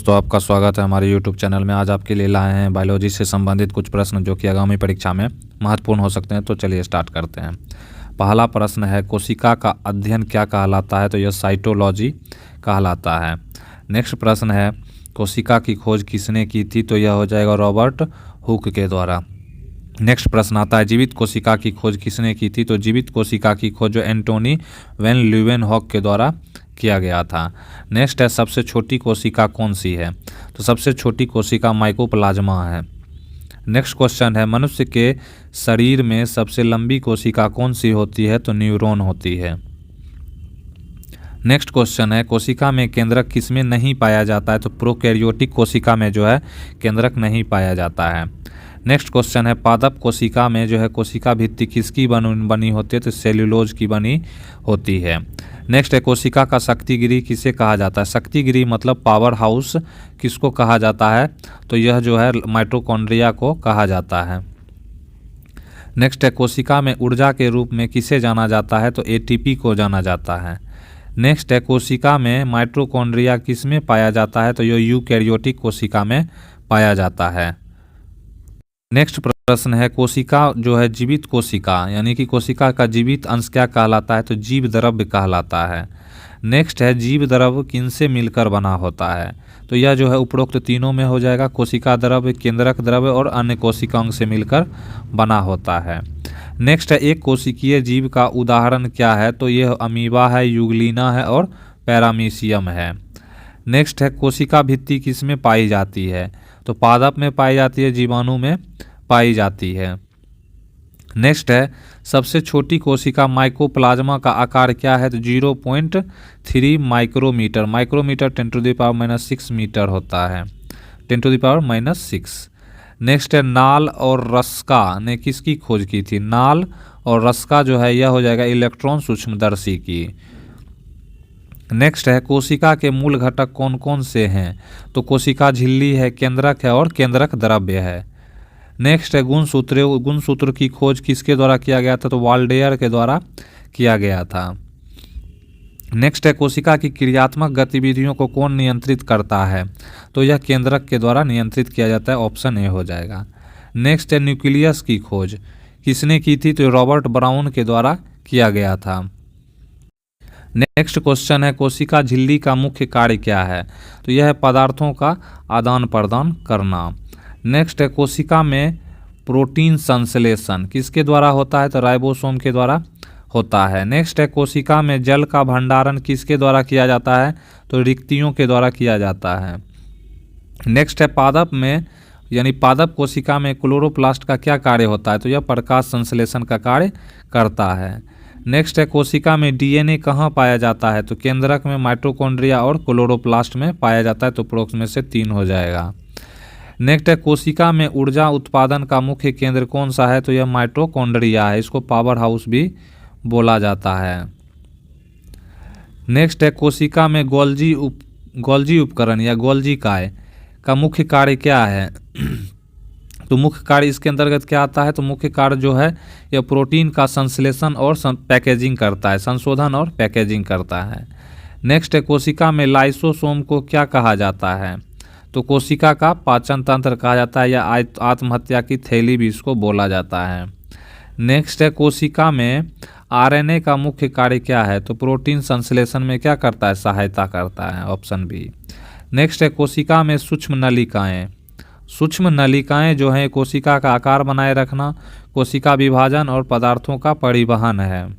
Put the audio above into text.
दोस्तों, आपका स्वागत है हमारे YouTube चैनल में। आज आपके लिए लाए हैं बायोलॉजी से संबंधित कुछ प्रश्न जो कि आगामी परीक्षा में महत्वपूर्ण हो सकते हैं। तो चलिए स्टार्ट करते हैं। पहला प्रश्न है, कोशिका का अध्ययन क्या कहलाता है? तो यह साइटोलॉजी कहलाता है। नेक्स्ट प्रश्न है, कोशिका की खोज किसने की थी? तो यह हो जाएगा रॉबर्ट हुक के द्वारा। नेक्स्ट प्रश्न आता है, जीवित कोशिका की खोज किसने की थी? तो जीवित कोशिका की खोज जो एंटोनी वैन ल्यूवेनहॉक के द्वारा किया गया था। नेक्स्ट है, सबसे छोटी कोशिका कौन सी है? तो सबसे छोटी कोशिका माइकोप्लाज्मा है। नेक्स्ट क्वेश्चन है, मनुष्य के शरीर में सबसे लंबी कोशिका कौन सी होती है? तो न्यूरॉन होती है। नेक्स्ट क्वेश्चन है, कोशिका में केंद्रक किसमें नहीं पाया जाता है? तो प्रोकैरियोटिक कोशिका में जो है केंद्रक नहीं पाया जाता है। नेक्स्ट क्वेश्चन है, पादप कोशिका में जो है कोशिका भित्ति किसकी बनी होती है? तो सेल्यूलोज की बनी होती है। नेक्स्ट है, कोशिका का शक्तिगिरी किसे कहा जाता है? शक्तिगिरी मतलब पावर हाउस किसको कहा जाता है? तो यह जो है माइटोकॉन्ड्रिया को कहा जाता है। नेक्स्ट है, कोशिका में ऊर्जा के रूप में किसे जाना जाता है? तो एटीपी को जाना जाता है। नेक्स्ट है, कोशिका में माइटोकॉन्ड्रिया किस में पाया जाता है? तो यह यूकैरियोटिक कोशिका में पाया जाता है। नेक्स्ट प्रश्न है, कोशिका जो है जीवित कोशिका यानी कि कोशिका का जीवित अंश क्या कहलाता है? तो जीव द्रव्य कहलाता है। नेक्स्ट है, जीव द्रव्य किनसे मिलकर बना होता है? तो यह जो है उपरोक्त तीनों में हो जाएगा, कोशिका द्रव्य, केंद्रक द्रव्य और अन्य कोशिकाओं से मिलकर बना होता है। नेक्स्ट है, एक कोशिकीय जीव का उदाहरण क्या है? तो यह अमीबा है, यूग्लिना है और पैरामीशियम है। नेक्स्ट है, कोशिका भित्ति किस में पाई जाती है? तो पादप में पाई जाती है, जीवाणु में पाई जाती है। नेक्स्ट है, सबसे छोटी कोशिका माइकोप्लाज्मा का आकार क्या है? तो 0.3 माइक्रोमीटर। माइक्रोमीटर 10⁻⁻6 मीटर होता है, 10⁻⁻6। नेक्स्ट है, नाल और रस्का ने किसकी खोज की थी? नाल और रस्का जो है यह हो जाएगा इलेक्ट्रॉन सूक्ष्मदर्शी की। नेक्स्ट है, कोशिका के मूल घटक कौन कौन से हैं? तो कोशिका झिल्ली है, केंद्रक है और केंद्रक द्रव्य है। नेक्स्ट है, गुणसूत्र की खोज किसके द्वारा किया गया था? तो वाल्डेयर के द्वारा किया गया था। नेक्स्ट है, कोशिका की क्रियात्मक गतिविधियों को कौन नियंत्रित करता है? तो यह केंद्रक के द्वारा नियंत्रित किया जाता है, ऑप्शन ए हो जाएगा। नेक्स्ट है, न्यूक्लियस की खोज किसने की थी? तो रॉबर्ट ब्राउन के द्वारा किया गया था। नेक्स्ट क्वेश्चन है, कोशिका झिल्ली का मुख्य कार्य क्या है? तो यह है पदार्थों का आदान प्रदान करना। नेक्स्ट है, कोशिका में प्रोटीन संश्लेषण किसके द्वारा होता है? तो राइबोसोम के द्वारा होता है। नेक्स्ट है, कोशिका में जल का भंडारण किसके द्वारा किया जाता है? तो रिक्तियों के द्वारा किया जाता है। नेक्स्ट है, पादप में यानी पादप कोशिका में क्लोरोप्लास्ट का क्या कार्य होता है? तो यह प्रकाश संश्लेषण का कार्य करता है। नेक्स्ट है, कोशिका में डीएनए कहाँ पाया जाता है? तो केंद्रक में, माइटोकॉन्ड्रिया और क्लोरोप्लास्ट में पाया जाता है। तो प्रोक्स में से 3 हो जाएगा। नेक्स्ट है, कोशिका में ऊर्जा उत्पादन का मुख्य केंद्र कौन सा है? तो यह माइटोकॉन्ड्रिया है, इसको पावर हाउस भी बोला जाता है। नेक्स्ट है, कोशिका में गोल्जी उपकरण या गोल्जी काय का मुख्य कार्य क्या है? तो मुख्य कार्य इसके अंतर्गत क्या आता है? तो मुख्य कार्य जो है यह प्रोटीन का संश्लेषण और पैकेजिंग करता है, संशोधन और पैकेजिंग करता है। नेक्स्ट है, कोशिका में लाइसोसोम को क्या कहा जाता है? तो कोशिका का पाचन तंत्र कहा जाता है या आत्महत्या की थैली भी इसको बोला जाता है। नेक्स्ट है, कोशिका में आरएनए का मुख्य कार्य क्या है? तो प्रोटीन संश्लेषण में क्या करता है? सहायता करता है, ऑप्शन बी। नेक्स्ट है, कोशिका में सूक्ष्म नलिकाएं जो हैं कोशिका का आकार बनाए रखना, कोशिका विभाजन और पदार्थों का परिवहन है।